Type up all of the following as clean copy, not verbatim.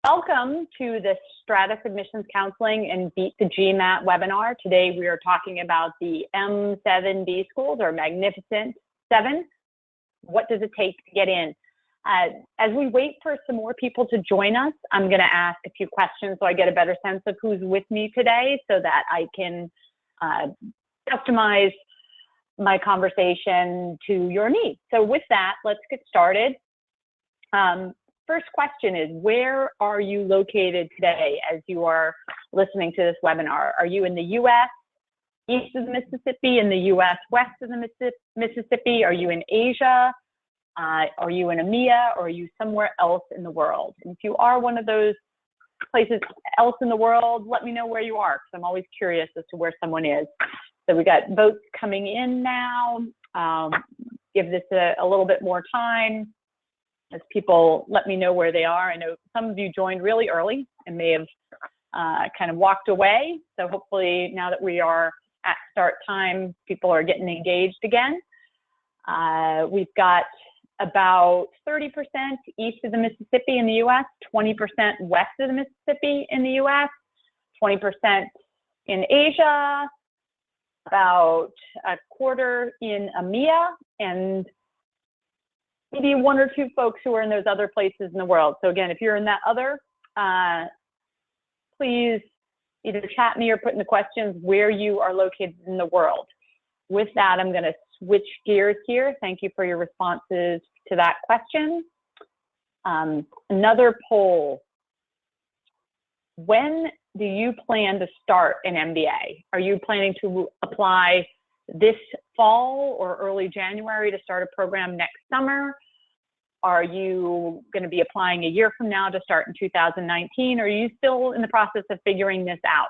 Welcome to the Stratus Admissions Counseling and Beat the GMAT webinar. Today we are talking about the M7B schools, or Magnificent 7. What does it take to get in? As we wait for some more people to join us, I'm going to ask a few questions so I get a better sense of who's with me today so that I can customize my conversation to your needs. So with that, let's get started. First question is, where are you located today as you are listening to this webinar? Are you in the U.S., east of the Mississippi, in the U.S., west of the Mississippi? Are you in Asia? Are you in EMEA, or are you somewhere else in the world? And if you are one of those places else in the world, let me know where you are, because I'm always curious as to where someone is. So we got votes coming in now. Give this a little bit more time as people let me know where they are. I know some of you joined really early and may have kind of walked away. So hopefully now that we are at start time, people are getting engaged again. We've got about 30% east of the Mississippi in the U.S., 20% west of the Mississippi in the U.S., 20% in Asia, about a quarter in EMEA, and maybe one or two folks who are in those other places in the world. So again, if you're in that other, please either chat me or put in the questions where you are located in the world. With that, I'm going to switch gears here. Thank you for your responses to that question. Another poll. When do you plan to start an MBA? Are you planning to apply this fall or early January to start a program next summer? Are you going to be applying a year from now to start in 2019? Or are you still in the process of figuring this out?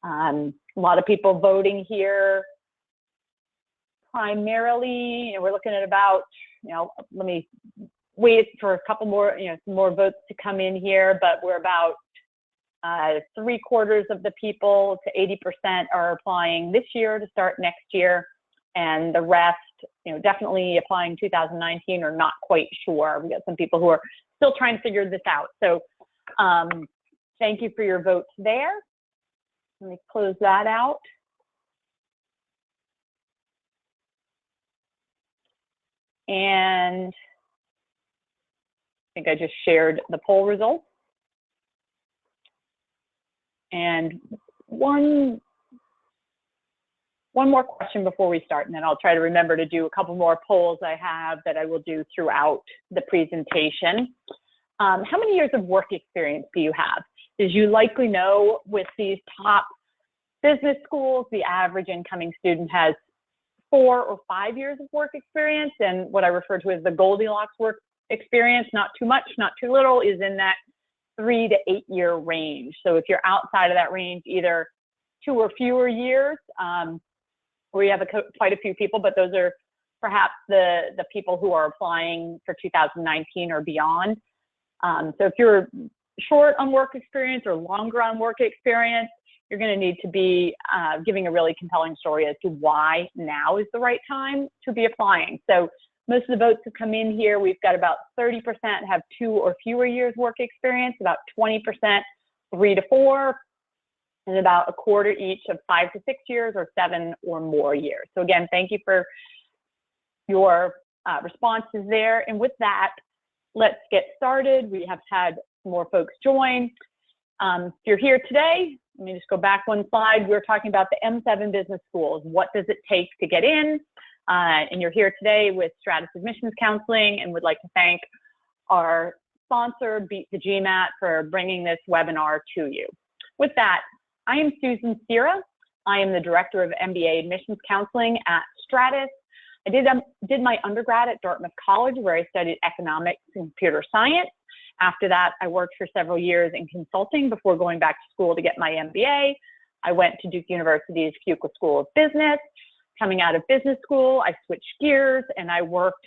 A lot of people voting here. Primarily, we're looking at about, let me wait for a couple more, some more votes to come in here, but we're about 3/4 of the people to 80% are applying this year to start next year, and the rest, definitely applying 2019 or not quite sure. We got some people who are still trying to figure this out. So thank you for your votes there. Let me close that out. And I think I just shared the poll results. And one more question before we start, and then I'll try to remember to do a couple more polls I have that I will do throughout the presentation. How many years of work experience do you have? As you likely know, with these top business schools, the average incoming student has 4 or 5 years of work experience, and what I refer to as the Goldilocks work experience, not too much, not too little, is in that 3 to 8 year range. So if you're outside of that range, either 2 or fewer years, we have quite a few people, but those are perhaps the people who are applying for 2019 or beyond. So if you're short on work experience or longer on work experience, you're going to need to be giving a really compelling story as to why now is the right time to be applying. So most of the votes have come in here. We've got about 30% have 2 or fewer years work experience, about 20% 3 to 4, and about a quarter each of 5 to 6 years or 7 or more years. So again, thank you for your responses there. And with that, let's get started. We have had more folks join. If you're here today, let me just go back one slide. We're talking about the M7 business schools. What does it take to get in? And you're here today with Stratus Admissions Counseling, and would like to thank our sponsor, Beat the GMAT, for bringing this webinar to you. With that, I am Susan Cera. I am the Director of MBA Admissions Counseling at Stratus. I did my undergrad at Dartmouth College, where I studied economics and computer science. After that, I worked for several years in consulting before going back to school to get my MBA. I went to Duke University's Fuqua School of Business. Coming out of business school, I switched gears and I worked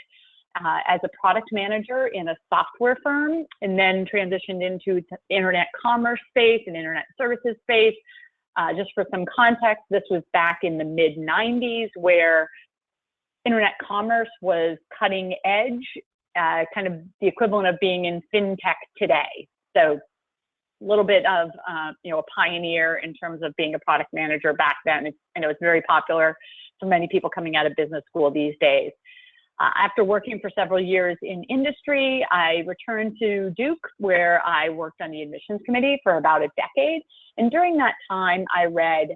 as a product manager in a software firm, and then transitioned into the internet commerce space and internet services space. Just for some context, this was back in the mid-90s, where internet commerce was cutting edge, kind of the equivalent of being in fintech today. So little bit of, a pioneer in terms of being a product manager back then. I know it's very popular for many people coming out of business school these days. After working for several years in industry, I returned to Duke, where I worked on the admissions committee for about a decade. And during that time, I read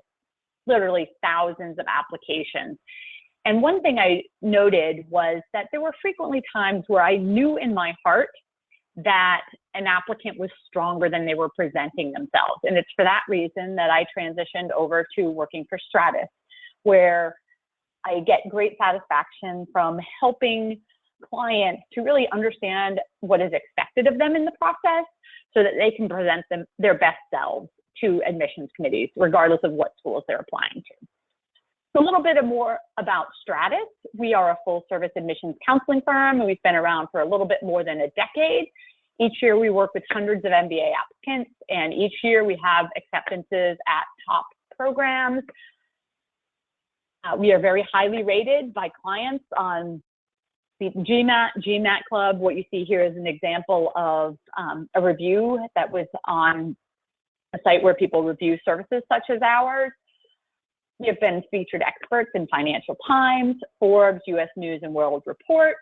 literally thousands of applications. And one thing I noted was that there were frequently times where I knew in my heart that an applicant was stronger than they were presenting themselves. And it's for that reason that I transitioned over to working for Stratus, where I get great satisfaction from helping clients to really understand what is expected of them in the process so that they can present their best selves to admissions committees, regardless of what schools they're applying to. So a little bit more about Stratus. We are a full-service admissions counseling firm, and we've been around for a little bit more than a decade. Each year we work with hundreds of MBA applicants, and each year we have acceptances at top programs. We are very highly rated by clients on the GMAT Club. What you see here is an example of a review that was on a site where people review services such as ours. We have been featured experts in Financial Times, Forbes, U.S. News and World Report.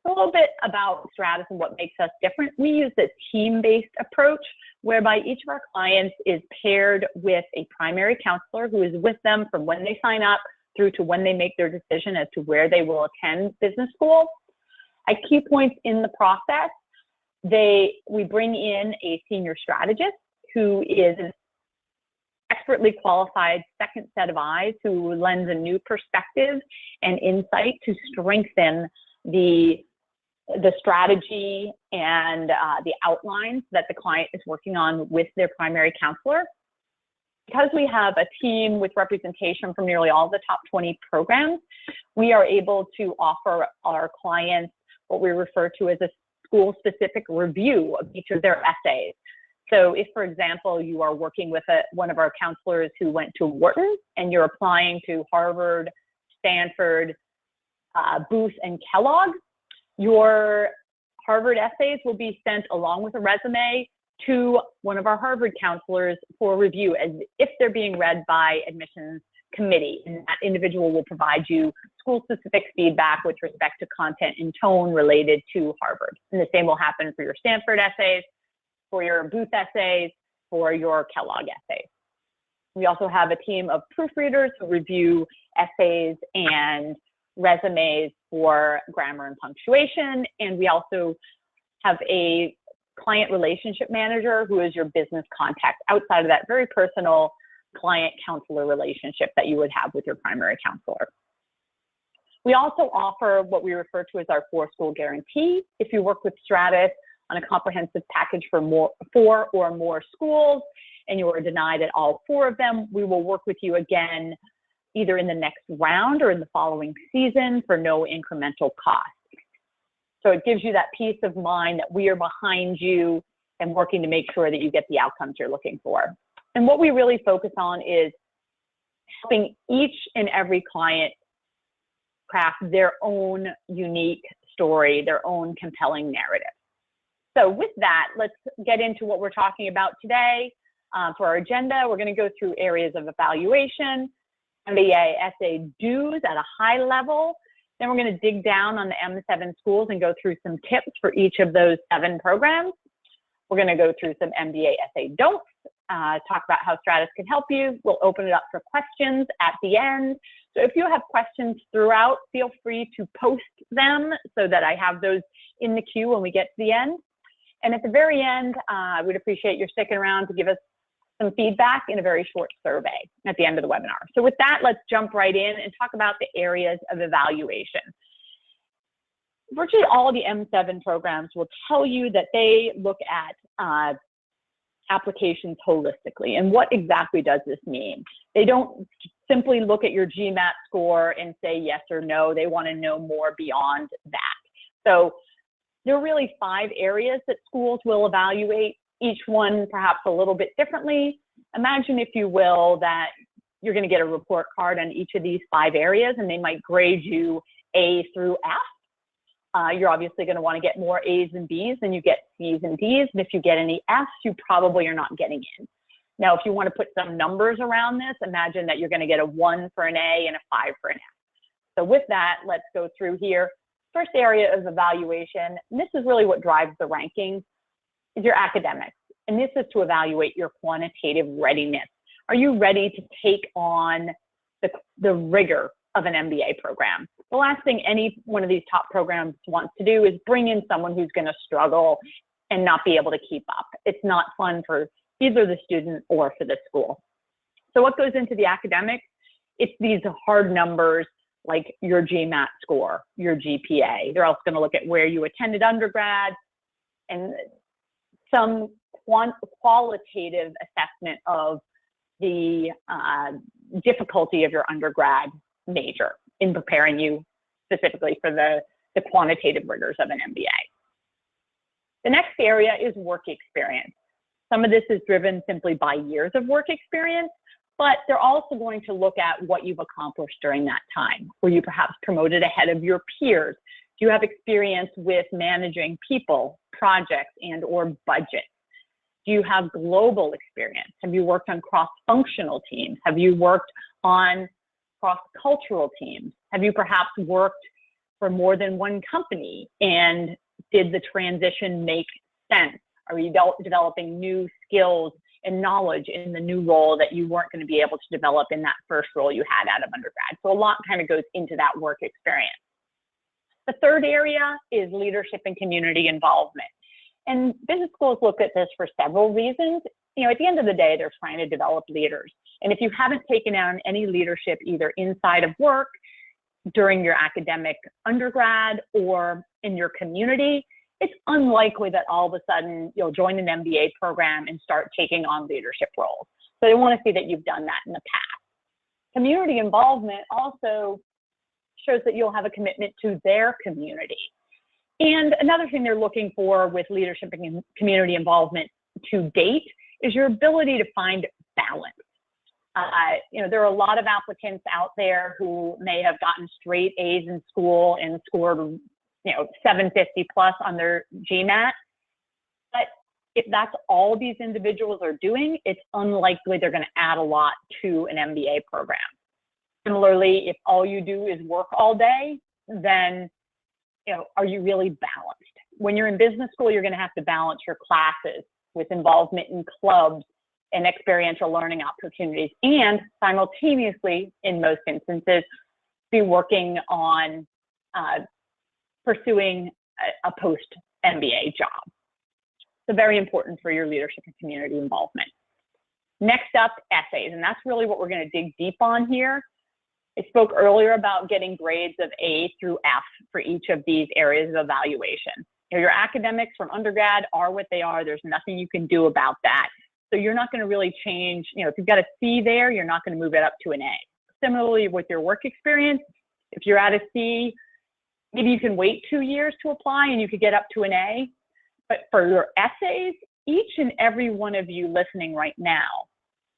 A little bit about Stratus and what makes us different. We use a team-based approach whereby each of our clients is paired with a primary counselor who is with them from when they sign up through to when they make their decision as to where they will attend business school. At key points in the process, we bring in a senior strategist who is an expertly qualified second set of eyes who lends a new perspective and insight to strengthen the strategy and the outlines that the client is working on with their primary counselor. Because we have a team with representation from nearly all the top 20 programs, we are able to offer our clients what we refer to as a school-specific review of each of their essays. So if, for example, you are working with one of our counselors who went to Wharton and you're applying to Harvard, Stanford, Booth, and Kellogg, your Harvard essays will be sent along with a resume to one of our Harvard counselors for review as if they're being read by admissions committee. And that individual will provide you school-specific feedback with respect to content and tone related to Harvard. And the same will happen for your Stanford essays, for your Booth essays, for your Kellogg essays. We also have a team of proofreaders who review essays and resumes for grammar and punctuation. And we also have a client relationship manager who is your business contact outside of that very personal client-counselor relationship that you would have with your primary counselor. We also offer what we refer to as our 4-school guarantee. If you work with Stratus on a comprehensive package for 4 or more schools and you are denied at all 4 of them, we will work with you again either in the next round or in the following season for no incremental cost. So it gives you that peace of mind that we are behind you and working to make sure that you get the outcomes you're looking for. And what we really focus on is helping each and every client craft their own unique story, their own compelling narrative. So with that, let's get into what we're talking about today. For our agenda, we're going to go through areas of evaluation, MBA essay dues at a high level. Then we're going to dig down on the M7 schools and go through some tips for each of those 7 programs. We're going to go through some MBA essay don'ts, talk about how Stratus can help you. We'll open it up for questions at the end. So if you have questions throughout, feel free to post them so that I have those in the queue when we get to the end. And at the very end, I would appreciate your sticking around to give us some feedback in a very short survey at the end of the webinar. So with that, let's jump right in and talk about the areas of evaluation. Virtually all the M7 programs will tell you that they look at applications holistically. And what exactly does this mean? They don't simply look at your GMAT score and say yes or no. They want to know more beyond that. So there are really 5 areas that schools will evaluate, each one perhaps a little bit differently. Imagine, if you will, that you're going to get a report card on each of these 5 areas, and they might grade you A through F. You're obviously going to want to get more A's and B's than you get C's and D's. And if you get any F's, you probably are not getting in. Now, if you want to put some numbers around this, imagine that you're going to get a 1 for an A and a 5 for an F. So with that, let's go through here. First area of evaluation, and this is really what drives the rankings, is your academics. And this is to evaluate your quantitative readiness. Are you ready to take on the rigor of an MBA program? The last thing any one of these top programs wants to do is bring in someone who's going to struggle and not be able to keep up. It's not fun for either the student or for the school. So what goes into the academics? It's these hard numbers like your GMAT score, your GPA. They're also going to look at where you attended undergrad and some qualitative assessment of the difficulty of your undergrad major in preparing you specifically for the quantitative rigors of an MBA. The next area is work experience. Some of this is driven simply by years of work experience, but they're also going to look at what you've accomplished during that time. Were you perhaps promoted ahead of your peers? Do you have experience with managing people, projects, and or budgets? Do you have global experience? Have you worked on cross-functional teams? Have you worked on cross-cultural teams? Have you perhaps worked for more than one company, and did the transition make sense? Are you developing new skills and knowledge in the new role that you weren't going to be able to develop in that first role you had out of undergrad? So a lot kind of goes into that work experience. The third area is leadership and community involvement. And business schools look at this for several reasons. You know, at the end of the day, they're trying to develop leaders. And if you haven't taken on any leadership either inside of work, during your academic undergrad, or in your community, it's unlikely that all of a sudden you'll join an MBA program and start taking on leadership roles. So they want to see that you've done that in the past. Community involvement also shows that you'll have a commitment to their community. And another thing they're looking for with leadership and community involvement to date is your ability to find balance. You know, there are a lot of applicants out there who may have gotten straight A's in school and scored, you know, 750 plus on their GMAT. But if that's all these individuals are doing, it's unlikely they're going to add a lot to an MBA program. Similarly, if all you do is work all day, then, you know, are you really balanced? When you're in business school, you're going to have to balance your classes with involvement in clubs and experiential learning opportunities, and simultaneously, in most instances, be working on pursuing a post-MBA job. So very important for your leadership and community involvement. Next up, essays, and that's really what we're going to dig deep on here. I spoke earlier about getting grades of A through F for each of these areas of evaluation. You know, your academics from undergrad are what they are. There's nothing you can do about that. So you're not going to really change, you know, if you've got a C there, you're not going to move it up to an A. Similarly, with your work experience, if you're at a C, maybe you can wait 2 years to apply and you could get up to an A. But for your essays, each and every one of you listening right now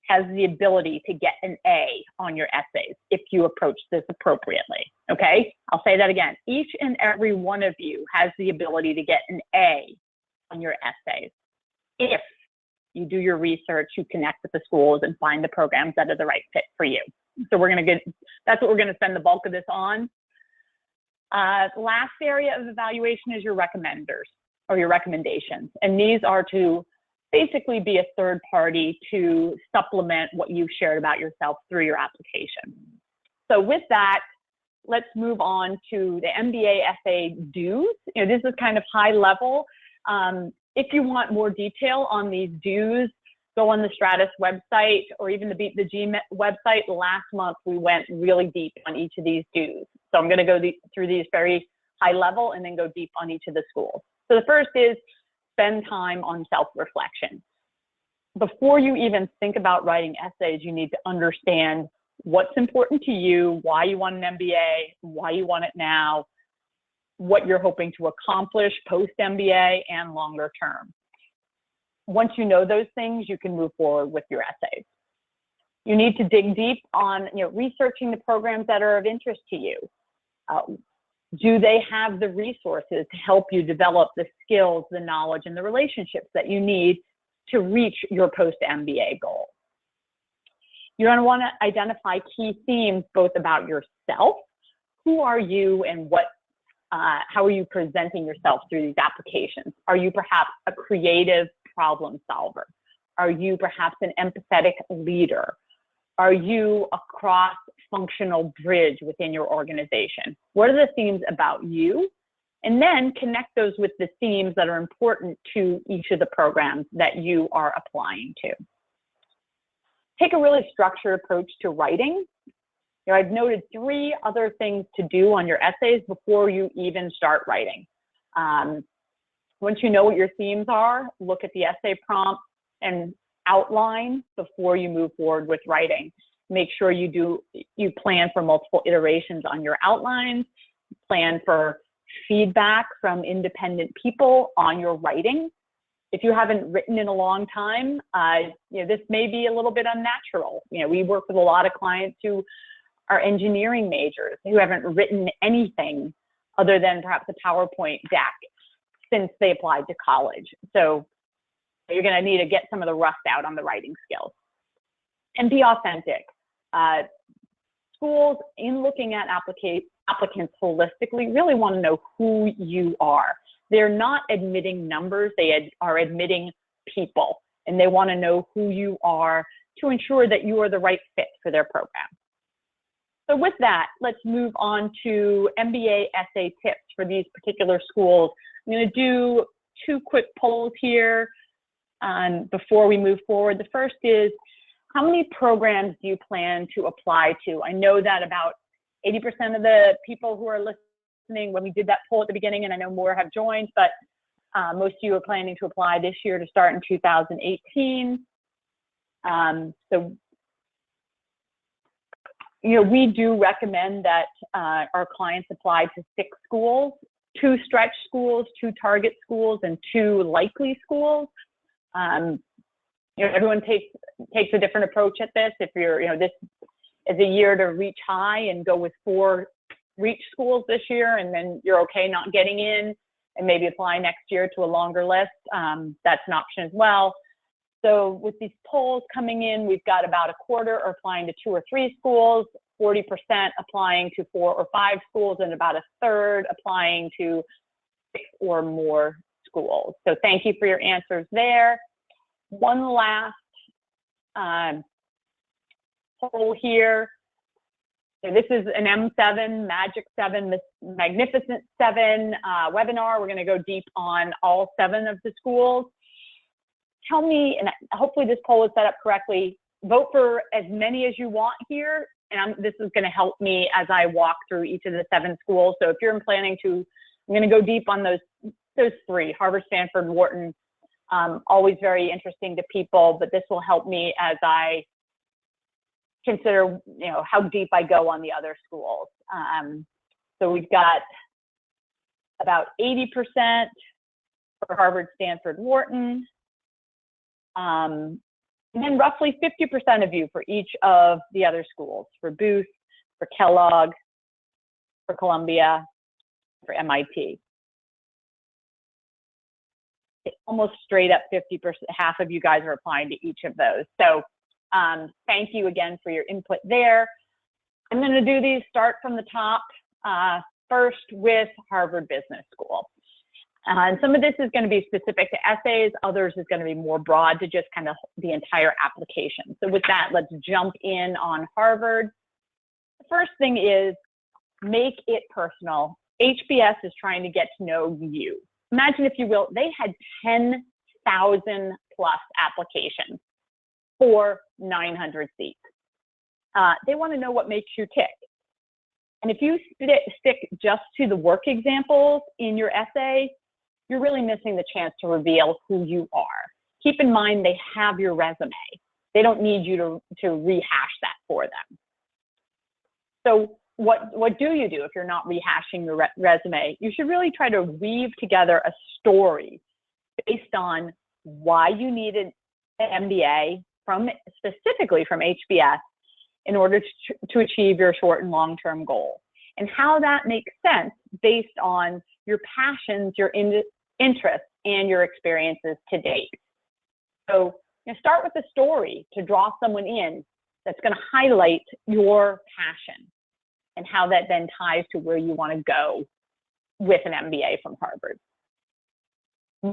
has the ability to get an A on your essays if you approach this appropriately, okay? I'll say that again. Each and every one of you has the ability to get an A on your essays if you do your research, you connect with the schools and find the programs that are the right fit for you. So we're going to that's what we're going to spend the bulk of this on. The last area of evaluation is your recommenders or your recommendations. And these are to basically be a third party to supplement what you've shared about yourself through your application. So with that, let's move on to the MBA FA dues. You know, this is kind of high level. If you want more detail on these dues, go on the Stratus website or even the Beat the GMAT website. Last month, we went really deep on each of these dues. So I'm going to go through these very high level and then go deep on each of the schools. So the first is spend time on self-reflection. Before you even think about writing essays, you need to understand what's important to you, why you want an MBA, why you want it now, what you're hoping to accomplish post-MBA and longer term. Once you know those things, you can move forward with your essays. You need to dig deep on, researching the programs that are of interest to you. Do they have the resources to help you develop the skills, the knowledge, and the relationships that you need to reach your post-MBA goal? You're going to want to identify key themes both about yourself, who are you, and how are you presenting yourself through these applications? Are you perhaps a creative problem solver? Are you perhaps an empathetic leader? Are you a cross-functional bridge within your organization? What are the themes about you? And then connect those with the themes that are important to each of the programs that you are applying to. Take a really structured approach to writing. You know, I've noted 3 other things to do on your essays before you even start writing. Once you know what your themes are, look at the essay prompt and outline before you move forward with writing. Make sure you plan for multiple iterations on your outlines, plan for feedback from independent people on your writing. If you haven't written in a long time, you know, this may be a little bit unnatural. You know, we work with a lot of clients who are engineering majors who haven't written anything other than perhaps a PowerPoint deck since they applied to college. So you're going to need to get some of the rust out on the writing skills. And be authentic. Schools, in looking at applicants holistically, really want to know who you are. They're not admitting numbers, they are admitting people, and they want to know who you are to ensure that you are the right fit for their program. So with that, let's move on to MBA essay tips for these particular schools. I'm going to do 2 quick polls here before we move forward. The first is, how many programs do you plan to apply to? I know that about 80% of the people who are listening, when we did that poll at the beginning, and I know more have joined, but most of you are planning to apply this year to start in 2018. So, you know, we do recommend that our clients apply to 6 schools, 2 stretch schools, 2 target schools, and 2 likely schools. You know, everyone takes a different approach at this. If you're, you know, this is a year to reach high and go with 4 reach schools this year, and then you're okay not getting in and maybe apply next year to a longer list, that's an option as well. So with these polls coming in, we've got about a quarter are applying to 2 or 3 schools, 40% applying to 4 or 5 schools, and about a third applying to 6 or more schools. So thank you for your answers there. One last poll here. So this is an M7, Magic 7, Magnificent 7 webinar. We're going to go deep on all 7 of the schools. Tell me, and hopefully this poll is set up correctly, vote for as many as you want here, and this is going to help me as I walk through each of the 7 schools. So if you're planning to, I'm going to go deep on those 3, Harvard, Stanford, Wharton. Always very interesting to people, but this will help me as I consider, you know, how deep I go on the other schools. So we've got about 80% for Harvard, Stanford, Wharton, and then roughly 50% of you for each of the other schools, for Booth, for Kellogg, for Columbia, for MIT. Almost straight up 50%, half of you guys are applying to each of those. So thank you again for your input there. I'm going to do these, start from the top, first with Harvard Business School. And some of this is going to be specific to essays, others is going to be more broad to just kind of the entire application. So with that, let's jump in on Harvard. The first thing is make it personal. HBS is trying to get to know you. Imagine, if you will, they had 10,000 plus applications for 900 seats. They want to know what makes you tick. And if you stick just to the work examples in your essay, you're really missing the chance to reveal who you are. Keep in mind, they have your resume. They don't need you to rehash that for them. So what do you do if you're not rehashing your resume? You should really try to weave together a story based on why you needed an MBA specifically from HBS in order to achieve your short and long-term goals, and how that makes sense based on your passions, your interests, and your experiences to date. So start with a story to draw someone in that's going to highlight your passion and how that then ties to where you want to go with an MBA from Harvard.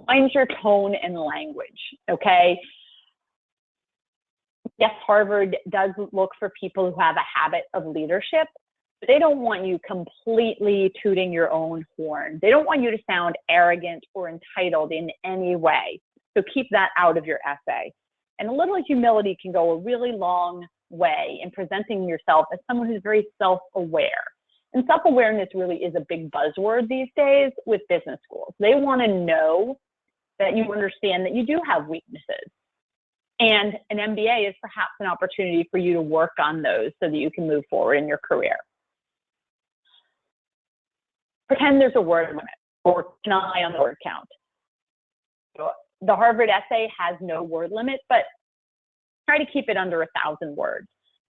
Mind your tone and language, okay? Yes, Harvard does look for people who have a habit of leadership, but they don't want you completely tooting your own horn. They don't want you to sound arrogant or entitled in any way. So keep that out of your essay. And a little humility can go a really long way in presenting yourself as someone who's very self-aware. And self-awareness really is a big buzzword these days with business schools. They want to know that you understand that you do have weaknesses. And an MBA is perhaps an opportunity for you to work on those so that you can move forward in your career. Pretend there's a word limit or keep an eye on the word count. So the Harvard essay has no word limit, but try to keep it under 1,000 words.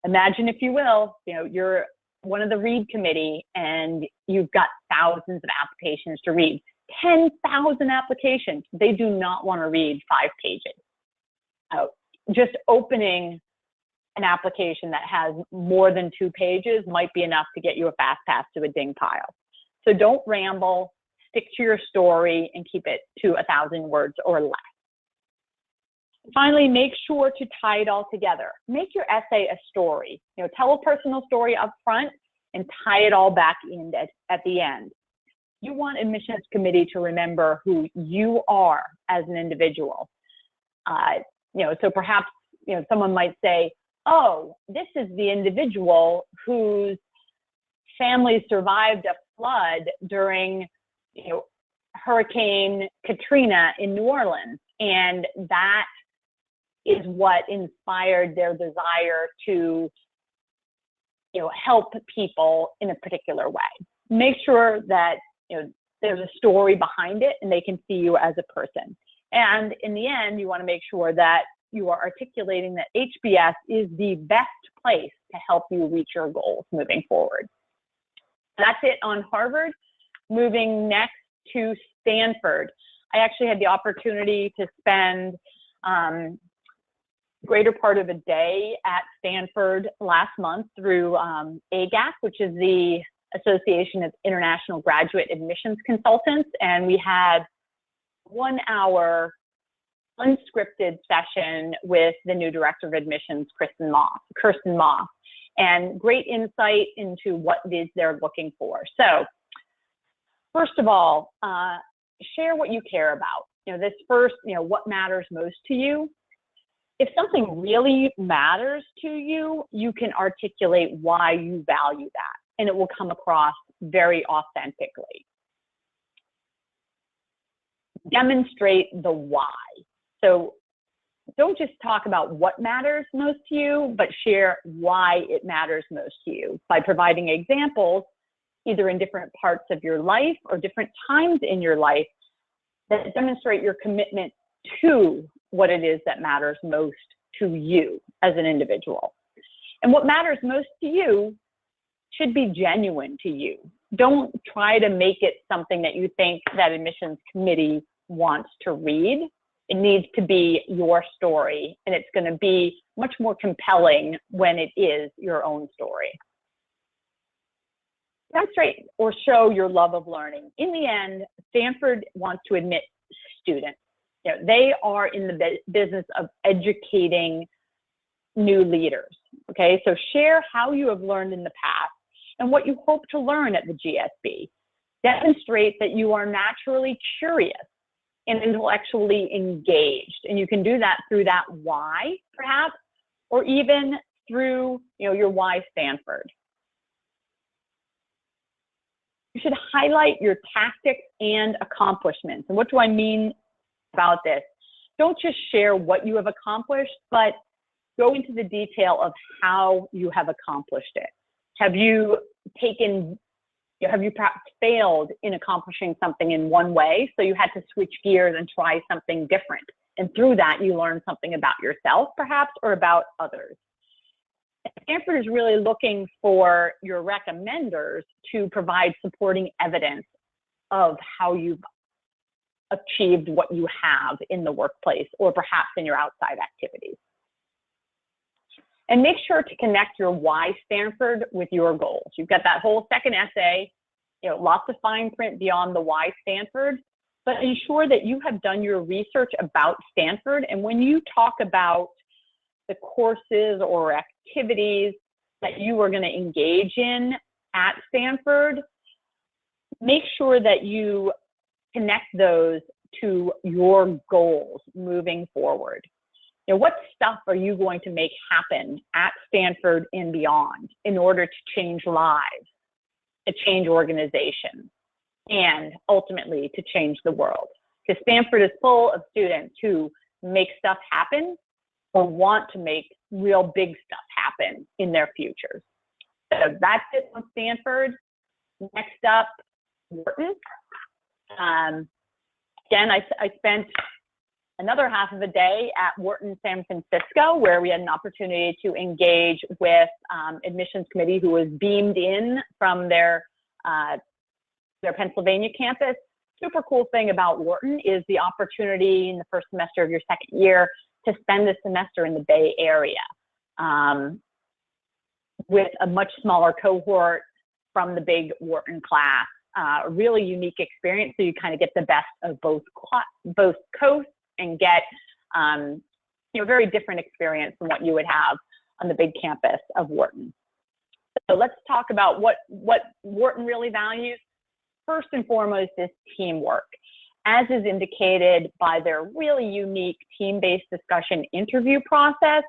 Imagine, if you will, you're one of the read committee and you've got thousands of applications to read. 10,000 applications. They do not want to read 5 pages. Just opening an application that has more than 2 pages might be enough to get you a fast pass to a ding pile. So don't ramble, stick to your story, and keep it to 1,000 words or less. Finally, make sure to tie it all together. Make your essay a story. Tell a personal story up front and tie it all back in at the end. You want admissions committee to remember who you are as an individual. So perhaps, someone might say, oh, this is the individual whose family survived a flood during, Hurricane Katrina in New Orleans. And that is what inspired their desire to, help people in a particular way. Make sure that, there's a story behind it and they can see you as a person. And in the end, you want to make sure that you are articulating that HBS is the best place to help you reach your goals moving forward. That's it on Harvard. Moving next to Stanford. I actually had the opportunity to spend greater part of a day at Stanford last month through AGAC, which is the Association of International Graduate Admissions Consultants. And we had 1-hour unscripted session with the new director of admissions, Kirsten Moss, and great insight into what it is they're looking for. So first of all, share what you care about. This first, what matters most to you. If something really matters to you, you can articulate why you value that, and it will come across very authentically. Demonstrate the why. So don't just talk about what matters most to you, but share why it matters most to you by providing examples, either in different parts of your life or different times in your life, that demonstrate your commitment to what it is that matters most to you as an individual. And what matters most to you should be genuine to you. Don't try to make it something that you think that admissions committee wants to read. It needs to be your story, and it's going to be much more compelling when it is your own story. Demonstrate or show your love of learning. In the end, Stanford wants to admit students. They are in the business of educating new leaders, okay? So share how you have learned in the past and what you hope to learn at the GSB. Demonstrate that you are naturally curious and intellectually engaged. And you can do that through that why, perhaps, or even through your why Stanford. You should highlight your tactics and accomplishments. And what do I mean about this? Don't just share what you have accomplished, but go into the detail of how you have accomplished it. Have you perhaps failed in accomplishing something in one way, so you had to switch gears and try something different? And through that, you learn something about yourself, perhaps, or about others. Stanford is really looking for your recommenders to provide supporting evidence of how you've achieved what you have in the workplace or perhaps in your outside activities. And make sure to connect your why Stanford with your goals. You've got that whole second essay, lots of fine print beyond the why Stanford, but ensure that you have done your research about Stanford. And when you talk about the courses or activities that you are going to engage in at Stanford, make sure that you connect those to your goals moving forward. What stuff are you going to make happen at Stanford and beyond in order to change lives, to change organizations, and ultimately to change the world? Because Stanford is full of students who make stuff happen or want to make real big stuff happen in their futures. So that's it on Stanford. Next up, Wharton. Again, I spent another half of a day at Wharton, San Francisco, where we had an opportunity to engage with admissions committee who was beamed in from their Pennsylvania campus. Super cool thing about Wharton is the opportunity in the first semester of your second year to spend a semester in the Bay Area with a much smaller cohort from the big Wharton class. A really unique experience, so you kind of get the best of both coasts and get a very different experience from what you would have on the big campus of Wharton. So let's talk about what Wharton really values. First and foremost is teamwork, as is indicated by their really unique team-based discussion interview process.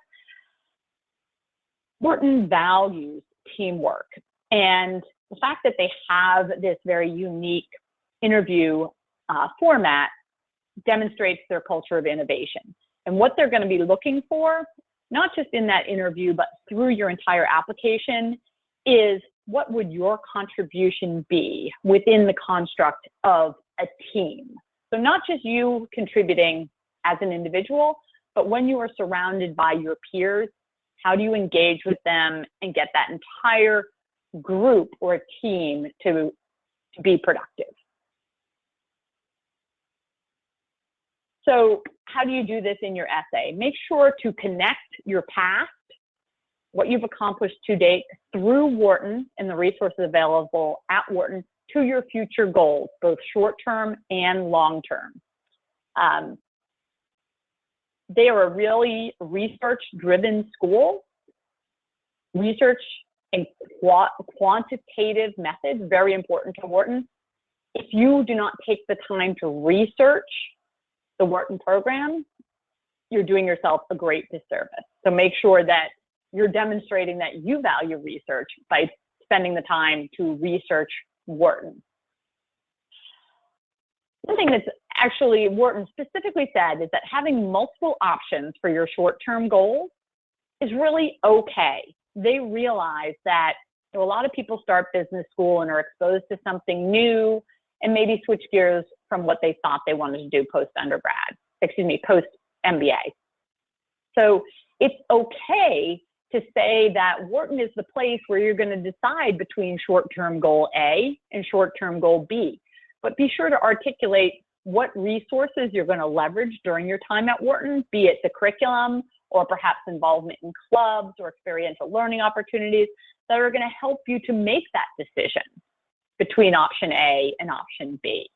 Wharton values teamwork, and the fact that they have this very unique interview format demonstrates their culture of innovation. And what they're going to be looking for, not just in that interview, but through your entire application, is what would your contribution be within the construct of a team? So not just you contributing as an individual, but when you are surrounded by your peers, how do you engage with them and get that entire group or a team to be productive? So how do you do this in your essay? Make sure to connect your past, what you've accomplished to date through Wharton and the resources available at Wharton, to your future goals, both short-term and long-term. They are a really research-driven school. Research and quantitative methods, very important to Wharton. If you do not take the time to research the Wharton program, you're doing yourself a great disservice. So make sure that you're demonstrating that you value research by spending the time to research Wharton. One thing that's actually Wharton specifically said is that having multiple options for your short-term goals is really okay. They realize that a lot of people start business school and are exposed to something new and maybe switch gears from what they thought they wanted to do post-MBA. So it's okay to say that Wharton is the place where you're going to decide between short-term goal A and short-term goal B. But be sure to articulate what resources you're going to leverage during your time at Wharton, be it the curriculum or perhaps involvement in clubs or experiential learning opportunities that are going to help you to make that decision between option A and option B.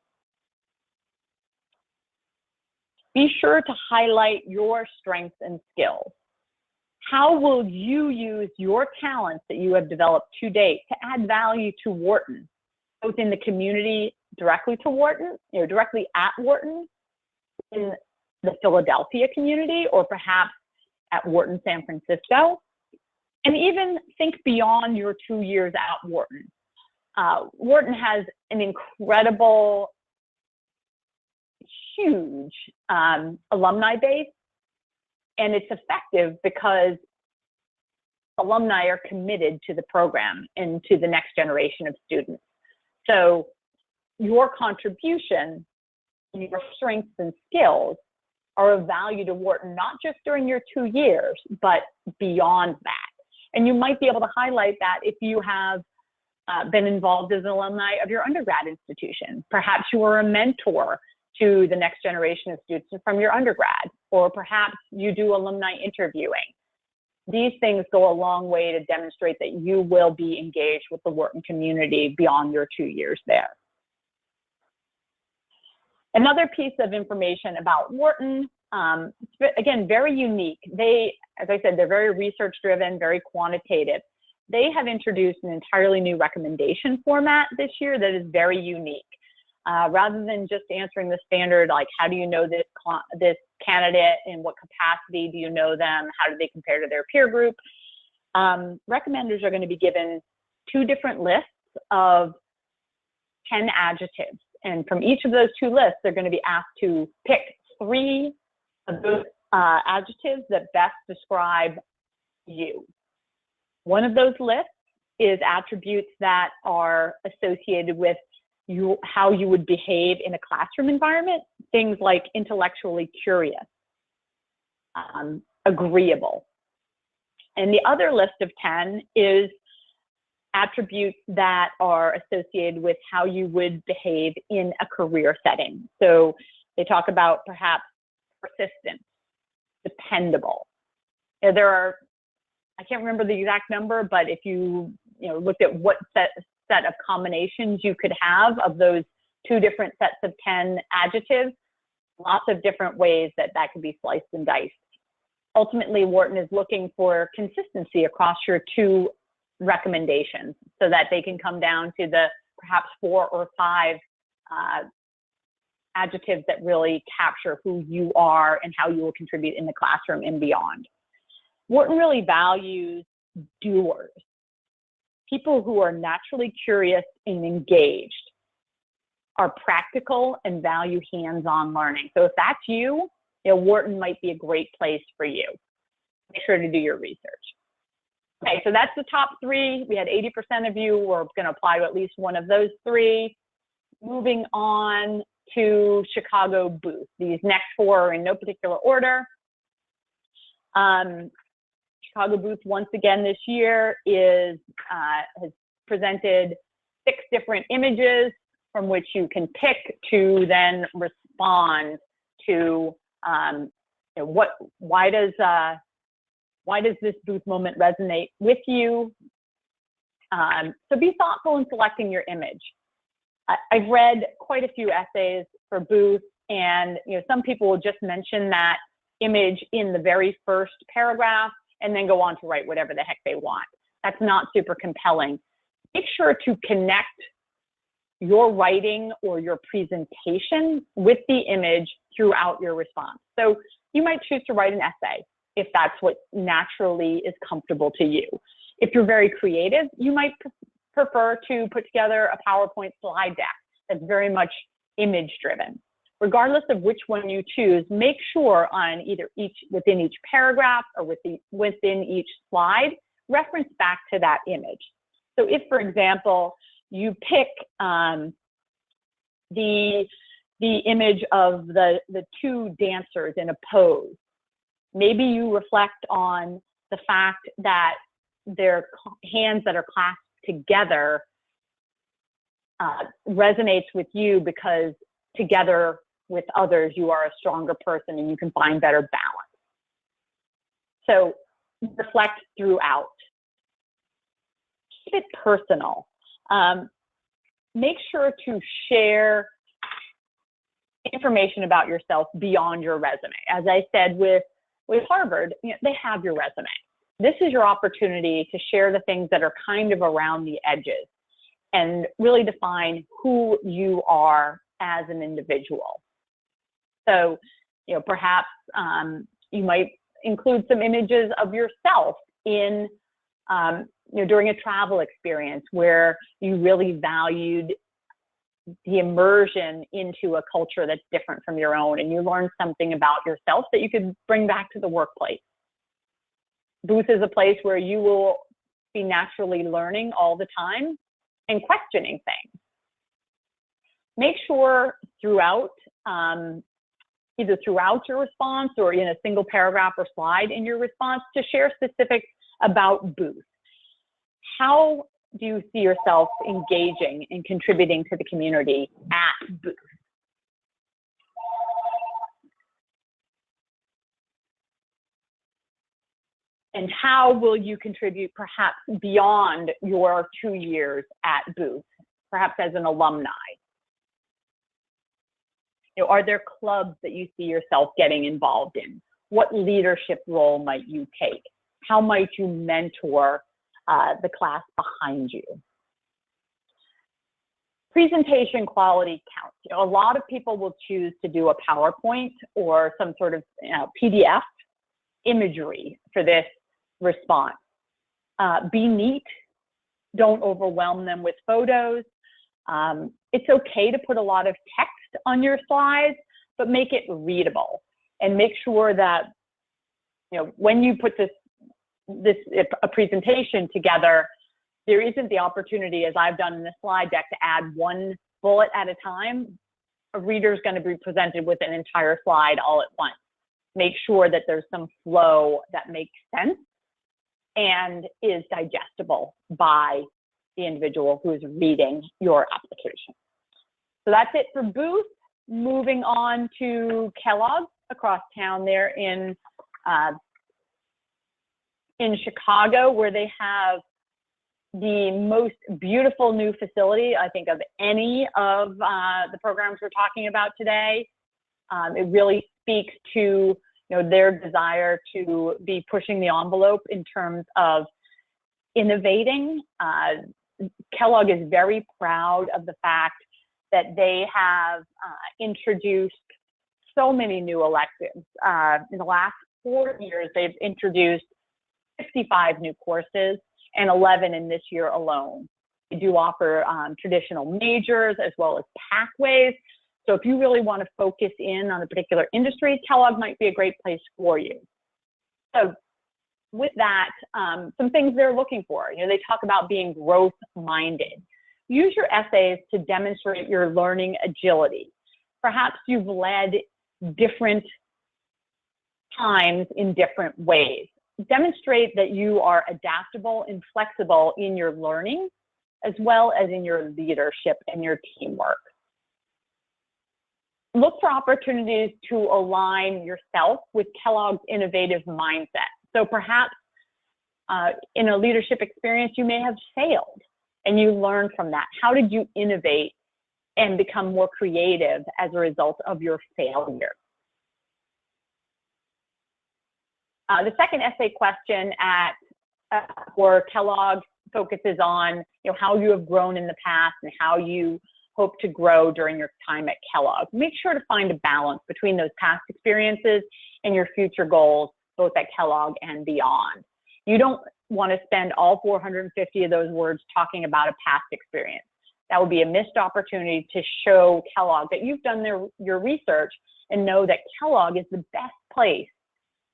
Be sure to highlight your strengths and skills. How will you use your talents that you have developed to date to add value to Wharton, both in the community directly to Wharton, directly at Wharton, in the Philadelphia community, or perhaps at Wharton, San Francisco, and even think beyond your 2 years at Wharton. Wharton has an incredible, huge alumni base, and it's effective because alumni are committed to the program and to the next generation of students. So your contribution, your strengths and skills are of value to Wharton, not just during your 2 years, but beyond that. And you might be able to highlight that if you have been involved as an alumni of your undergrad institution. Perhaps you were a mentor to the next generation of students from your undergrad, or perhaps you do alumni interviewing. These things go a long way to demonstrate that you will be engaged with the Wharton community beyond your 2 years there. Another piece of information about Wharton, again, very unique. They, as I said, they're very research-driven, very quantitative. They have introduced an entirely new recommendation format this year that is very unique. Rather than just answering the standard, like, how do you know this candidate, in what capacity do you know them, how do they compare to their peer group, recommenders are going to be given 2 different lists of 10 adjectives. And from each of those 2 lists, they're going to be asked to pick 3 of those adjectives that best describe you. One of those lists is attributes that are associated with how you would behave in a classroom environment, things like intellectually curious, agreeable. And the other list of 10 is attributes that are associated with how you would behave in a career setting. So they talk about perhaps persistent, dependable. There are, I can't remember the exact number, but if you looked at what set of combinations you could have of those 2 different sets of 10 adjectives, lots of different ways that could be sliced and diced. Ultimately, Wharton is looking for consistency across your 2 recommendations so that they can come down to the perhaps 4 or 5 adjectives that really capture who you are and how you will contribute in the classroom and beyond. Wharton really values doers, people who are naturally curious and engaged, are practical and value hands-on learning. So if that's you, Wharton might be a great place for you. Make sure to do your research. Okay, so that's the top 3. We had 80% of you were going to apply to at least one of those 3. Moving on to Chicago Booth. These next 4 are in no particular order. Chicago Booth, once again this year, has presented 6 different images from which you can pick to then respond to why does this booth moment resonate with you? So be thoughtful in selecting your image. I've read quite a few essays for Booth, and some people will just mention that image in the very first paragraph and then go on to write whatever the heck they want. That's not super compelling. Make sure to connect your writing or your presentation with the image throughout your response. So you might choose to write an essay if that's what naturally is comfortable to you. If you're very creative, you might prefer to put together a PowerPoint slide deck that's very much image driven. Regardless of which one you choose, make sure on either within each paragraph or within each slide, reference back to that image. So if, for example, you pick the image of the 2 dancers in a pose, maybe you reflect on the fact that their hands that are clasped together resonates with you because together with others, you are a stronger person and you can find better balance. So reflect throughout. Keep it personal. Make sure to share information about yourself beyond your resume. As I said with Harvard, they have your resume. This is your opportunity to share the things that are kind of around the edges and really define who you are as an individual. So, perhaps you might include some images of yourself in, during a travel experience where you really valued the immersion into a culture that's different from your own, and you learned something about yourself that you could bring back to the workplace. Booth is a place where you will be naturally learning all the time and questioning things. Make sure throughout, either throughout your response or in a single paragraph or slide in your response, to share specifics about Booth. How do you see yourself engaging and contributing to the community at Booth? And how will you contribute perhaps beyond your 2 years at Booth, perhaps as an alumni? You know, are there clubs that you see yourself getting involved in? What leadership role might you take? How might you mentor the class behind you? Presentation quality counts. You know, a lot of people will choose to do a PowerPoint or some sort of PDF imagery for this response. Be neat. Don't overwhelm them with photos. It's okay to put a lot of text on your slides, but make it readable and make sure that, you know, when you put a presentation together, there isn't the opportunity, as I've done in the slide deck, to add one bullet at a time. A reader's going to be presented with an entire slide all at once. Make sure that there's some flow that makes sense and is digestible by the individual who is reading your application. So that's it for Booth. Moving on to Kellogg across town there in Chicago, where they have the most beautiful new facility, I think, of any of the programs we're talking about today. It really speaks to, you know, their desire to be pushing the envelope in terms of innovating. Kellogg is very proud of the fact that they have introduced so many new electives. In the last 4 years, they've introduced 65 new courses and 11 in this year alone. They do offer traditional majors as well as pathways. So if you really want to focus in on a particular industry, Kellogg might be a great place for you. So with that, some things they're looking for. You know, they talk about being growth-minded. Use your essays to demonstrate your learning agility. Perhaps you've led different times in different ways. Demonstrate that you are adaptable and flexible in your learning, as well as in your leadership and your teamwork. Look for opportunities to align yourself with Kellogg's innovative mindset. So perhaps in a leadership experience, you may have failed and you learn from that. How did you innovate and become more creative as a result of your failure? The second essay question for Kellogg focuses on, you know, how you have grown in the past and how you hope to grow during your time at Kellogg. Make sure to find a balance between those past experiences and your future goals, both at Kellogg and beyond. You don't want to spend all 450 of those words talking about a past experience. That would be a missed opportunity to show Kellogg that you've done your research and know that Kellogg is the best place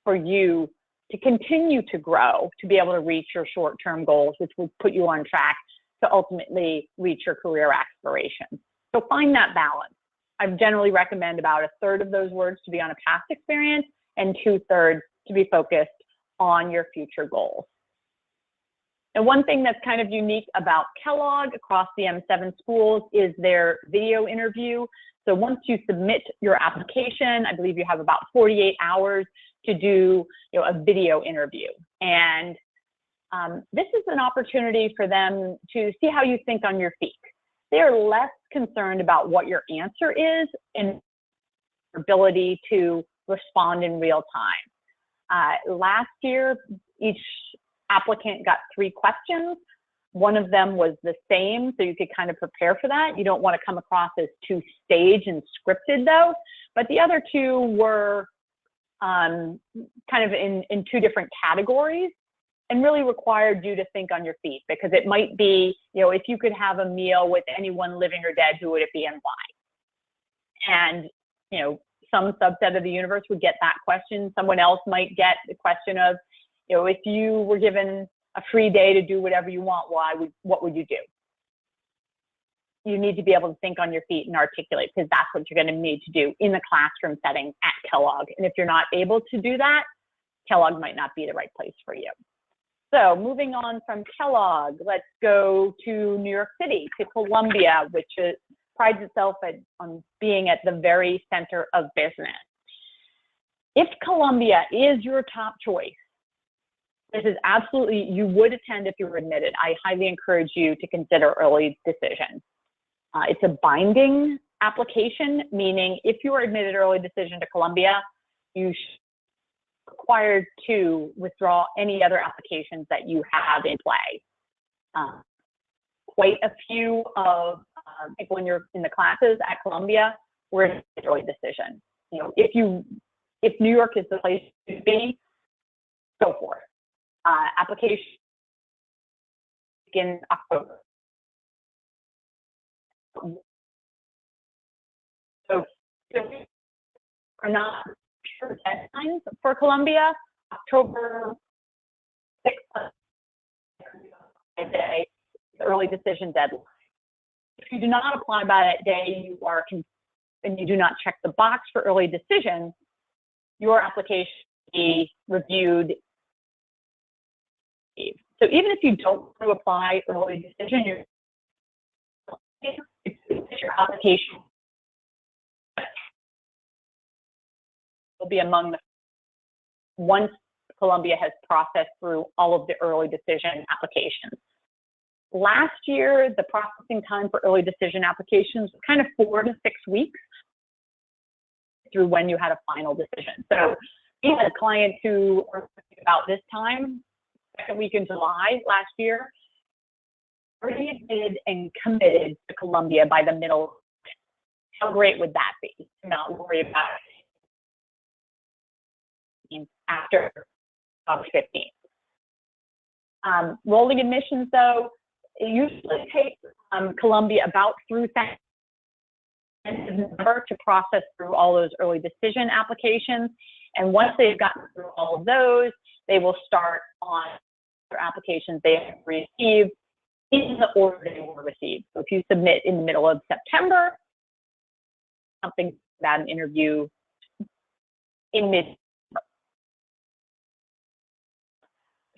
for you to continue to grow, to be able to reach your short-term goals, which will put you on track to ultimately reach your career aspirations. So find that balance. I generally recommend about 1/3 of those words to be on a past experience and 2/3 to be focused on your future goals. And one thing that's kind of unique about Kellogg across the M7 schools is their video interview. So once you submit your application, I believe you have about 48 hours to do, you know, a video interview. And this is an opportunity for them to see how you think on your feet. They're less concerned about what your answer is and your ability to respond in real time. Last year, each applicant got 3 questions. One of them was the same, so you could kind of prepare for that. You don't want to come across as too staged and scripted, though. But the other 2 were kind of in 2 different categories and really required you to think on your feet, because it might be, you know, if you could have a meal with anyone living or dead, who would it be and why? And, you know, some subset of the universe would get that question. Someone else might get the question of, you know, if you were given a free day to do whatever you want, what would you do? You need to be able to think on your feet and articulate, because that's what you're going to need to do in the classroom setting at Kellogg. And if you're not able to do that, Kellogg might not be the right place for you. So moving on from Kellogg, let's go to New York City, to Columbia, which prides itself on being at the very center of business. If Columbia is your top choice, this is absolutely, you would attend if you were admitted. I highly encourage you to consider early decision. It's a binding application, meaning if you are admitted early decision to Columbia, you are required to withdraw any other applications that you have in play. Quite a few of people when you're in the classes at Columbia were in early decision. You know, if New York is the place to be, go for it. Application in October. So we're not sure deadlines for Columbia. October 6th, the early decision deadline. If you do not apply by that day, and you do not check the box for early decision, your application will be reviewed. So even if you don't want to apply early decision, your application will be among the once Columbia has processed through all of the early decision applications. Last year, the processing time for early decision applications was kind of 4 to 6 weeks through when you had a final decision. So we had clients who were thinking about this time, second week in July last year, already admitted and committed to Columbia by the middle. How great would that be to not worry about it after August 15th? Rolling admissions, though, it usually takes Columbia about through November to process through all those early decision applications. And once they've gotten through all of those, they will start on their applications they have received in the order they were received. So if you submit in the middle of September, something about an interview in mid.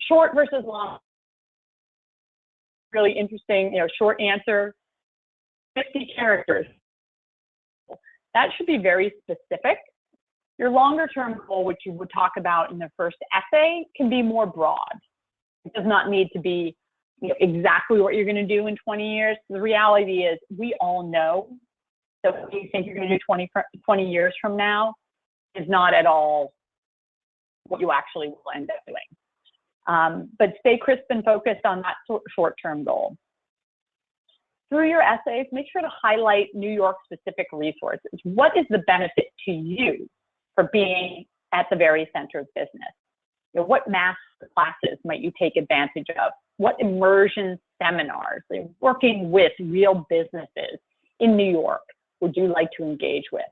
Short versus long. Really interesting, short answer, 50 characters. That should be very specific. Your longer term goal, which you would talk about in the first essay, can be more broad. It does not need to be exactly what you're going to do in 20 years. The reality is we all know that what you think you're going to do 20 years from now is not at all what you actually will end up doing. But stay crisp and focused on that short-term goal. Through your essays, make sure to highlight New York-specific resources. What is the benefit to you for being at the very center of business? What math classes might you take advantage of? What immersion seminars, working with real businesses in New York, would you like to engage with?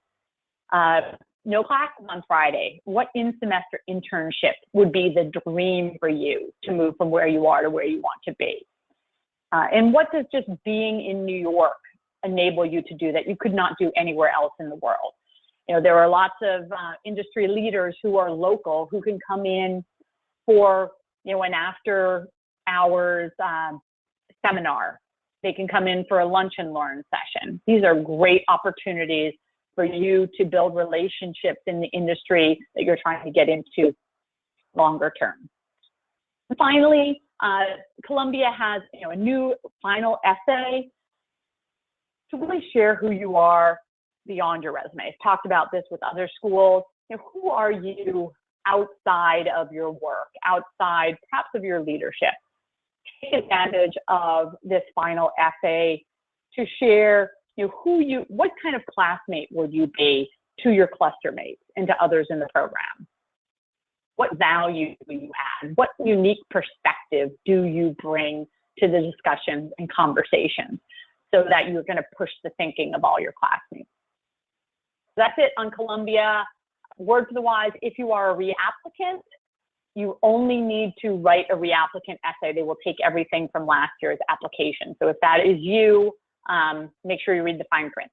No classes on Friday. What in-semester internship would be the dream for you to move from where you are to where you want to be? And what does just being in New York enable you to do that you could not do anywhere else in the world? There are lots of industry leaders who are local who can come in for, an after hours seminar. They can come in for a lunch and learn session. These are great opportunities for you to build relationships in the industry that you're trying to get into longer term. And finally, Columbia has a new final essay to really share who you are beyond your resume. I've talked about this with other schools. Who are you outside of your work, outside perhaps of your leadership? Take advantage of this final essay to share what kind of classmate would you be to your cluster mates and to others in the program? What value do you add? What unique perspective do you bring to the discussions and conversations so that you're going to push the thinking of all your classmates? That's it on Columbia. Word to the wise, if you are a reapplicant, you only need to write a reapplicant essay. They will take everything from last year's application. So if that is you, make sure you read the fine print.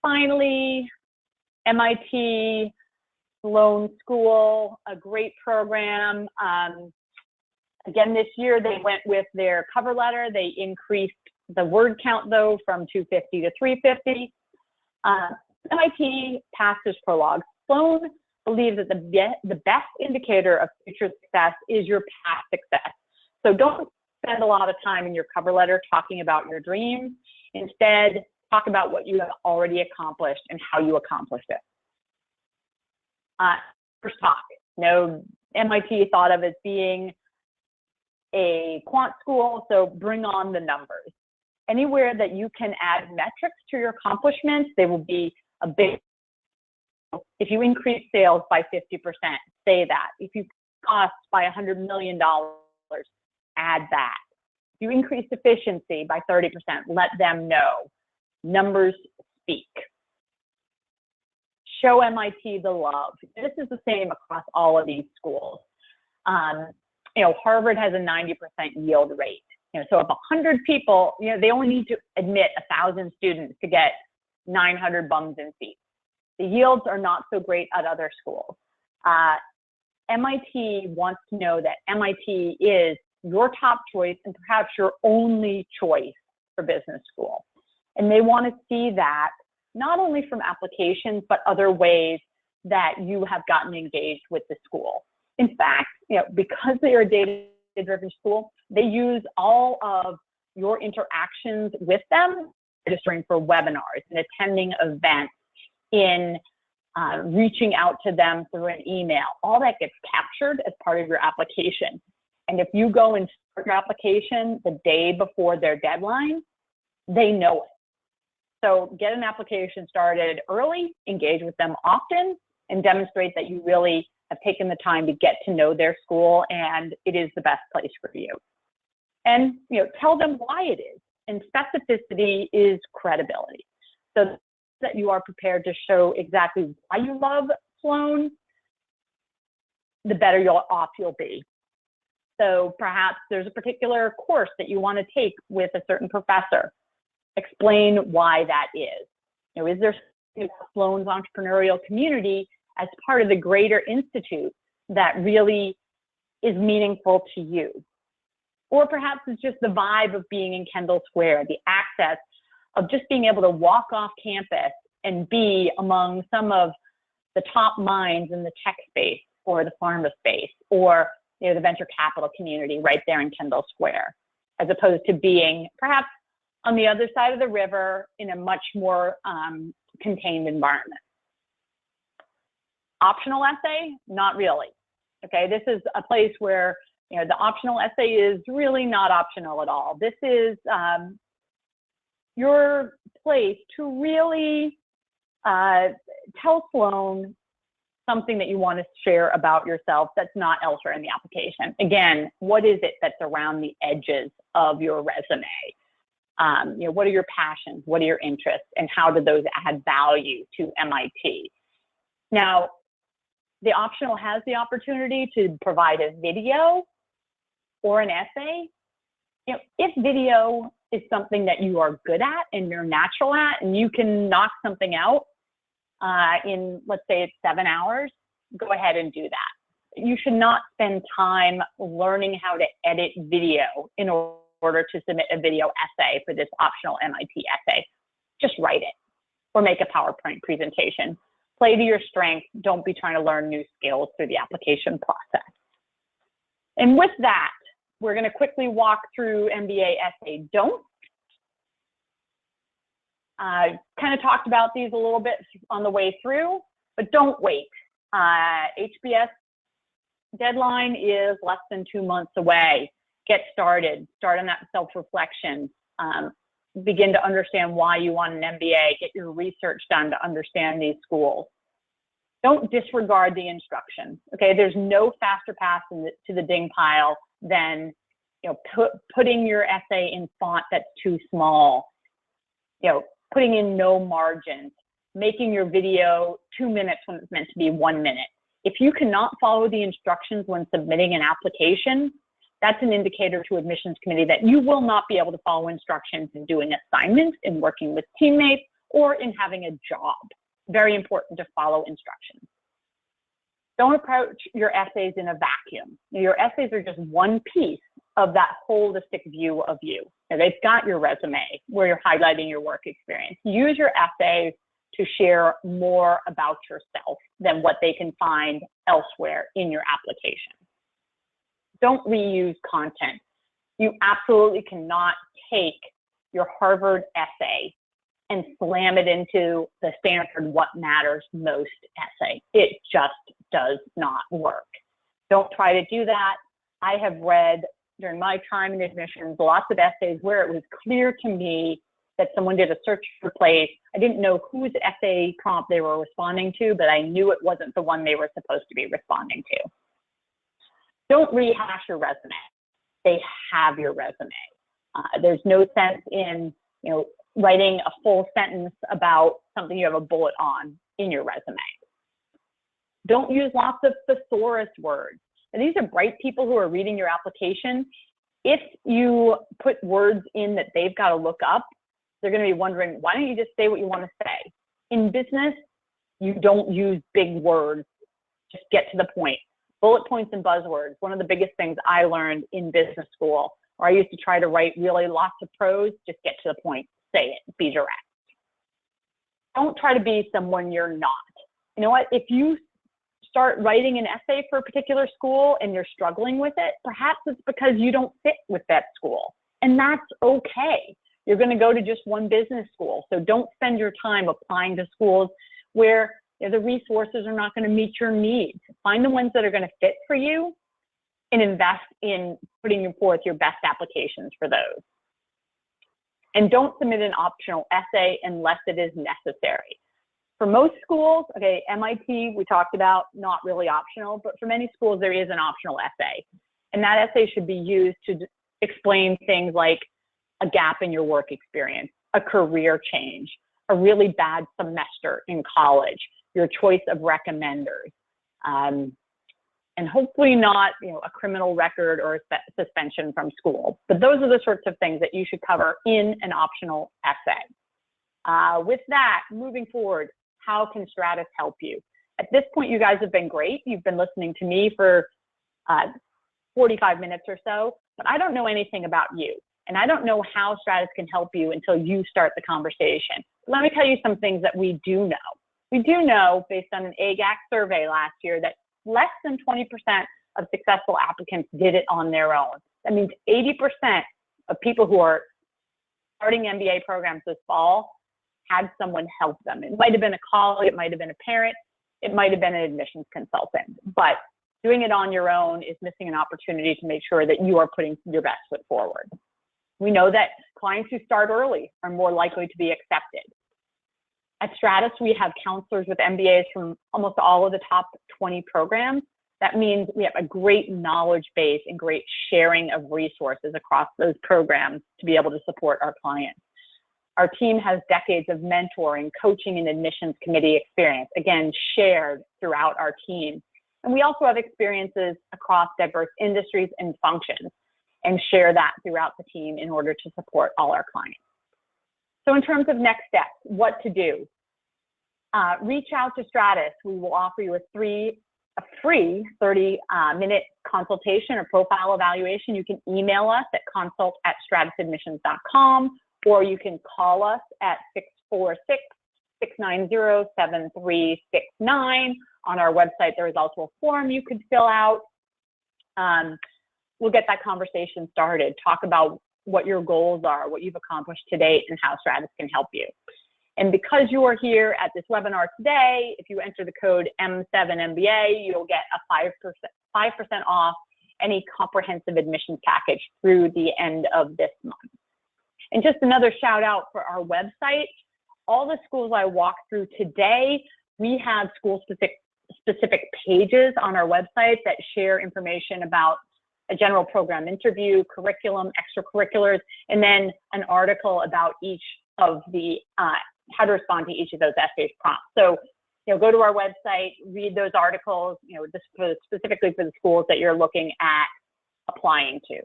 Finally, MIT Sloan School, a great program. Again, this year they went with their cover letter. They increased the word count, though, from 250 to 350. MIT passed this prologue. Sloan believes that the best indicator of future success is your past success. So don't spend a lot of time in your cover letter talking about your dreams. Instead, talk about what you have already accomplished and how you accomplished it. First talk. MIT thought of as being a quant school, so bring on the numbers. Anywhere that you can add metrics to your accomplishments, they will be a big. If you increase sales by 50%, say that. If you cost by $100 million, add that. If you increase efficiency by 30%, let them know. Numbers speak. Show MIT the love. This is the same across all of these schools. Harvard has a 90% yield rate. So if 100 people, they only need to admit 1,000 students to get 900 bums in seats. The yields are not so great at other schools. MIT wants to know that MIT is your top choice and perhaps your only choice for business school. And they want to see that not only from applications, but other ways that you have gotten engaged with the school. In fact, because they are a data-driven school, they use all of your interactions with them, registering for webinars and attending events, in reaching out to them through an email. All that gets captured as part of your application. And if you go and start your application the day before their deadline, they know it. So get an application started early, engage with them often, and demonstrate that you really have taken the time to get to know their school and it is the best place for you. And tell them why it is. And specificity is credibility. So that you are prepared to show exactly why you love Sloan, the better off you'll be. So perhaps there's a particular course that you want to take with a certain professor. Explain why that is. Is there Sloan's entrepreneurial community as part of the greater institute that really is meaningful to you? Or perhaps it's just the vibe of being in Kendall Square, the access of just being able to walk off campus and be among some of the top minds in the tech space or the pharma space or the venture capital community right there in Kendall Square, as opposed to being perhaps on the other side of the river in a much more contained environment. Optional essay? Not really. Okay, this is a place where the optional essay is really not optional at all. This is your place to really tell Sloan something that you want to share about yourself that's not elsewhere in the application. Again, what is it that's around the edges of your resume? What are your passions? What are your interests? And how do those add value to MIT? Now, the optional has the opportunity to provide a video or an essay. If video is something that you are good at and you're natural at and you can knock something out in, let's say it's 7 hours, go ahead and do that. You should not spend time learning how to edit video in order to submit a video essay for this optional MIT essay. Just write it or make a PowerPoint presentation. Play to your strength. Don't be trying to learn new skills through the application process. And with that, we're going to quickly walk through MBA essay don'ts. Kind of talked about these a little bit on the way through, but don't wait. HBS deadline is less than 2 months away. Get started. Start on that self-reflection. Begin to understand why you want an MBA. Get your research done to understand these schools. Don't disregard the instructions. Okay, there's no faster path to the ding pile than putting your essay in font that's too small. Putting in no margins. Making your video 2 minutes when it's meant to be 1 minute. If you cannot follow the instructions when submitting an application, that's an indicator to admissions committee that you will not be able to follow instructions in doing assignments, in working with teammates, or in having a job. Very important to follow instructions. Don't approach your essays in a vacuum. Your essays are just one piece of that holistic view of you. And they've got your resume where you're highlighting your work experience. Use your essays to share more about yourself than what they can find elsewhere in your application. Don't reuse content. You absolutely cannot take your Harvard essay and slam it into the Stanford What Matters Most essay. It just does not work. Don't try to do that. I have read during my time in admissions lots of essays where it was clear to me that someone did a search for place. I didn't know whose essay prompt they were responding to, but I knew it wasn't the one they were supposed to be responding to. Don't rehash your resume. They have your resume. There's no sense in, writing a full sentence about something you have a bullet on in your resume. Don't use lots of thesaurus words. And these are bright people who are reading your application. If you put words in that they've got to look up, they're going to be wondering, why don't you just say what you want to say? In business, you don't use big words. Just get to the point. Bullet points and buzzwords. One of the biggest things I learned in business school, where I used to try to write really lots of prose, just get to the point, say it, be direct. Don't try to be someone you're not. You know what? If you start writing an essay for a particular school and you're struggling with it, perhaps it's because you don't fit with that school. And that's okay. You're going to go to just one business school. So don't spend your time applying to schools where the resources are not going to meet your needs. Find the ones that are going to fit for you and invest in putting forth your best applications for those. And don't submit an optional essay unless it is necessary. For most schools, okay, MIT, we talked about, not really optional, but for many schools, there is an optional essay. And that essay should be used to explain things like a gap in your work experience, a career change, a really bad semester in college, your choice of recommenders, and hopefully not, a criminal record or a suspension from school. But those are the sorts of things that you should cover in an optional essay. With that, moving forward, how can Stratus help you? At this point, you guys have been great. You've been listening to me for 45 minutes or so, but I don't know anything about you. And I don't know how Stratus can help you until you start the conversation. Let me tell you some things that we do know. We do know, based on an AGAC survey last year, that less than 20% of successful applicants did it on their own. That means 80% of people who are starting MBA programs this fall had someone help them. It might have been a colleague, it might have been a parent, it might have been an admissions consultant, but doing it on your own is missing an opportunity to make sure that you are putting your best foot forward. We know that clients who start early are more likely to be accepted. At Stratus, we have counselors with MBAs from almost all of the top 20 programs. That means we have a great knowledge base and great sharing of resources across those programs to be able to support our clients. Our team has decades of mentoring, coaching, and admissions committee experience, again, shared throughout our team. And we also have experiences across diverse industries and functions and share that throughout the team in order to support all our clients. So in terms of next steps, what to do? Reach out to Stratus. We will offer you a free 30-minute consultation or profile evaluation. You can email us at consult@stratusadmissions.com, or you can call us at 646-690-7369. On our website, there is also a form you could fill out. We'll get that conversation started. Talk about what your goals are, what you've accomplished to date, and how Stratus can help you. And because you are here at this webinar today, if you enter the code M7MBA, you'll get a 5% off any comprehensive admissions package through the end of this month. And just another shout out for our website. All the schools I walked through today, we have school-specific pages on our website that share information about a general program interview, curriculum, extracurriculars, and then an article about each of the, how to respond to each of those essays prompts. So, go to our website, read those articles, specifically for the schools that you're looking at applying to.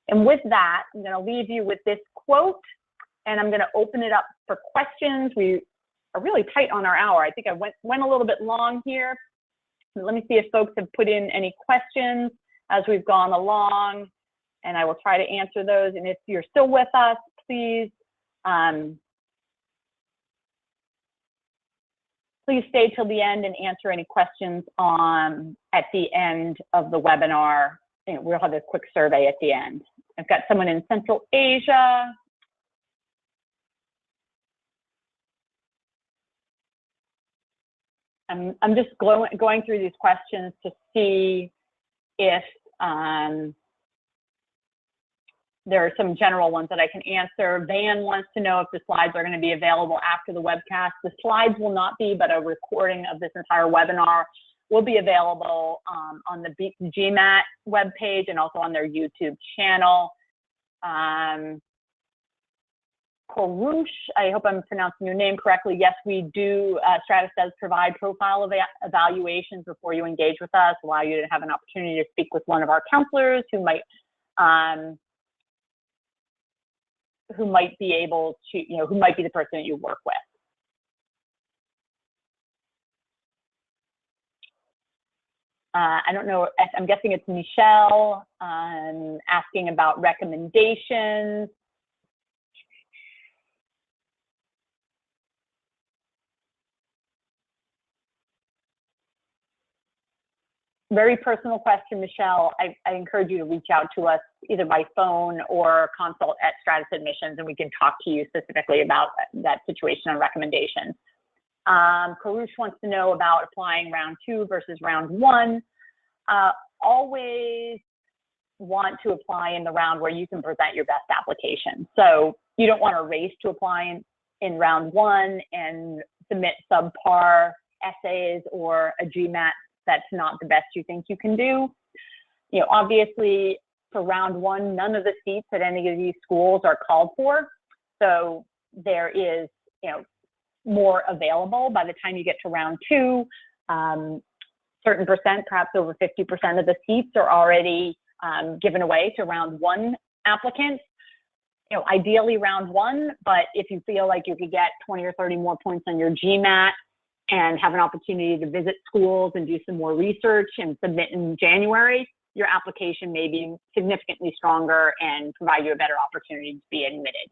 And with that, I'm going to leave you with this quote, and I'm going to open it up for questions. We are really tight on our hour. I think I went a little bit long here. Let me see if folks have put in any questions as we've gone along, and I will try to answer those. And if you're still with us, please, please stay till the end and answer any questions at the end of the webinar. We'll have a quick survey at the end. I've got someone in Central Asia. I'm just going through these questions to see if there are some general ones that I can answer. Van wants to know if the slides are going to be available after the webcast. The slides will not be, but a recording of this entire webinar will be available on the GMAT webpage and also on their YouTube channel. Karush, I hope I'm pronouncing your name correctly. Yes, we do. Stratus does provide profile evaluations before you engage with us, allow you to have an opportunity to speak with one of our counselors who might be able to, who might be the person that you work with. I don't know, I'm guessing it's Michelle asking about recommendations. Very personal question, Michelle. I encourage you to reach out to us either by phone or consult at Stratus Admissions, and we can talk to you specifically about that situation and recommendations. Karush wants to know about applying round 2 versus round 1. Always want to apply in the round where you can present your best application. So you don't want to race to apply in round 1 and submit subpar essays or a GMAT that's not the best you think you can do. Obviously for round 1, none of the seats at any of these schools are called for. So there is, more available. By the time you get to round 2, certain percent, perhaps over 50% of the seats are already given away to round 1 applicants. Ideally round 1, but if you feel like you could get 20 or 30 more points on your GMAT and have an opportunity to visit schools and do some more research and submit in January, your application may be significantly stronger and provide you a better opportunity to be admitted.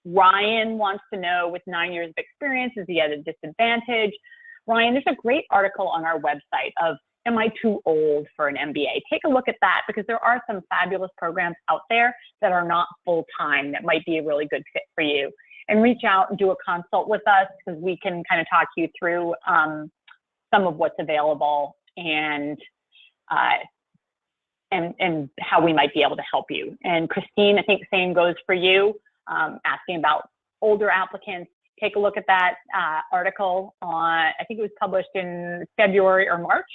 Ryan wants to know, with 9 years of experience, is he at a disadvantage? Ryan, there's a great article on our website of, am I too old for an MBA? Take a look at that, because there are some fabulous programs out there that are not full-time that might be a really good fit for you. And reach out and do a consult with us, because we can kind of talk you through some of what's available and how we might be able to help you. And Christine, I think the same goes for you, asking about older applicants. Take a look at that article on, I think it was published in February or March.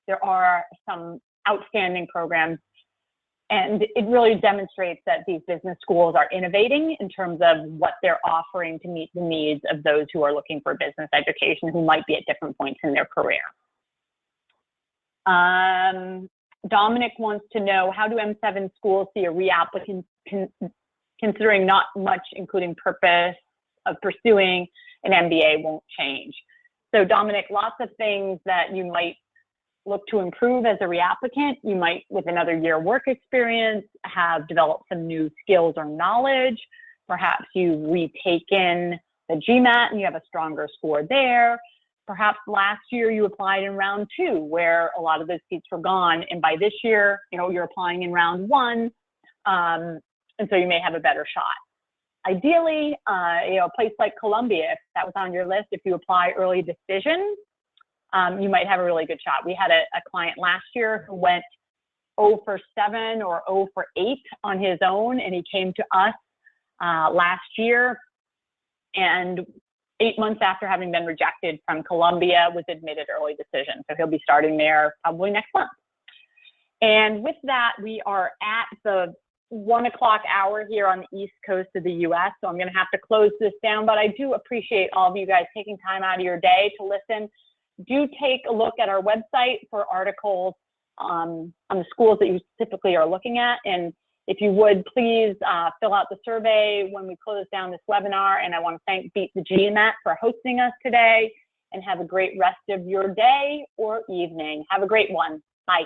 There are some outstanding programs, and it really demonstrates that these business schools are innovating in terms of what they're offering to meet the needs of those who are looking for business education, who might be at different points in their career. Dominic wants to know, how do M7 schools see a reapplicant considering not much, including purpose of pursuing an MBA, won't change? So Dominic, lots of things that you might look to improve as a reapplicant. You might, with another year work experience, have developed some new skills or knowledge. Perhaps you've retaken the GMAT and you have a stronger score there. Perhaps last year you applied in round 2 where a lot of those seats were gone. And by this year, you're applying in round 1. And so you may have a better shot. Ideally, a place like Columbia, if that was on your list, if you apply early decision, you might have a really good shot. We had a client last year who went 0 for 7 or 0 for 8 on his own, and he came to us last year, and 8 months after having been rejected from Columbia, was admitted early decision. So he'll be starting there probably next month. And with that, we are at the 1 o'clock hour here on the East Coast of the US. So I'm going to have to close this down, but I do appreciate all of you guys taking time out of your day to listen. Do take a look at our website for articles on the schools that you typically are looking at. And if you would, please fill out the survey when we close down this webinar. And I want to thank Beat the GMAT for hosting us today. and have a great rest of your day or evening. Have a great one. Bye.